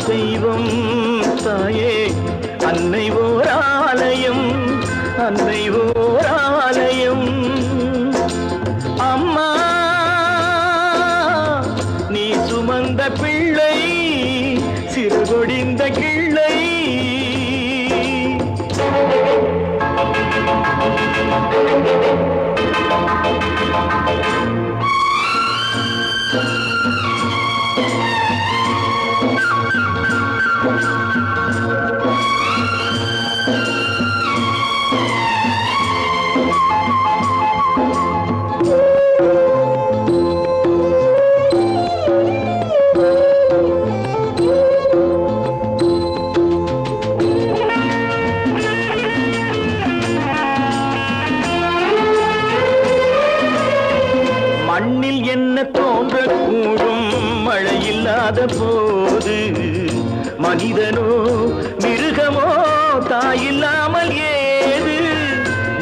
தெய்வம் தாயே அன்னை ஓர் ஆலயம், அன்னை ஓர் ஆலயம். அம்மா நீ சுமந்த பிள்ளை சிறுகொடிந்த கிள்ளை. மண்ணில் என்ன தோன்றக்கூடும் மழையில்லாத போது, மனிதனோ மிருகமோ தாயில்லாமல் ஏது.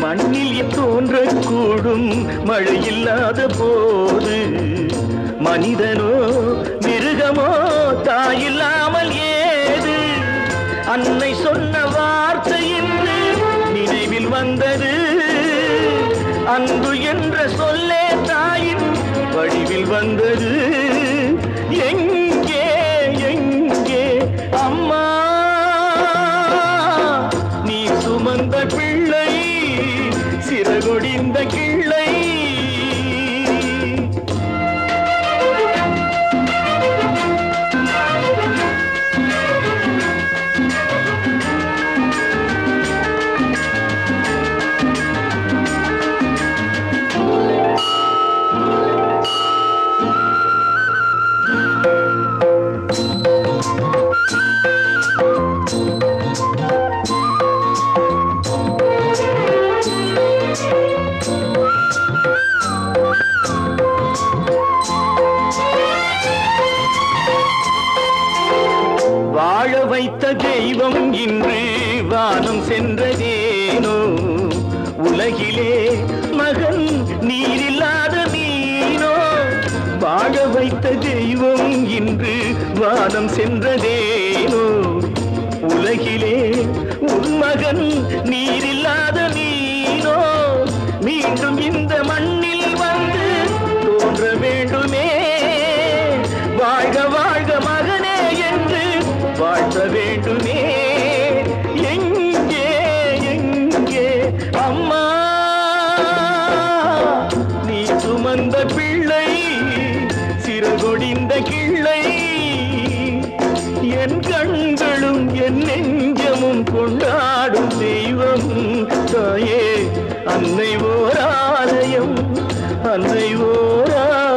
மண்ணில் தோன்றக்கூடும் மழையில்லாத போது, மனிதனோ மிருகமோ தாயில்லாமல் ஏது. அன்னை சொன்ன வார்த்தை என்று நினைவில் வந்தது, அன்பு என்ற சொல்லே தாயின் வடிவில் வந்தது. எங்கே எங்கே அம்மா நீ சுமந்த பிள்ளை சிறகொடிந்த கிள்ளை. வாழ வைத்த தெய்வம் இன்று வானம் சென்றதேனோ. உலகிலே மகன் நீரில்லாத மீனோ. வாழ வைத்த தெய்வம் இன்று வானம் சென்றதேனோ. உலகிலே உன் மகன் நீரில்லாத மீனோ. மீண்டும் இந்த மண்ணில் வந்து தோன்ற வேண்டுமே. வாழ்க வாழ்க மகனே என்று வாழ்த்த வேண்டுமே. எங்கே எங்கே அம்மா நீ சுமந்த பிள்ளை சிறகொடிந்த கிள்ளை. என் கண்களும் என் நெஞ்சமும் கொண்டாடும் தெய்வம் தாயே அன்னை ஓர் ஆலயம், அன்னை ஓர் ஆலயம்.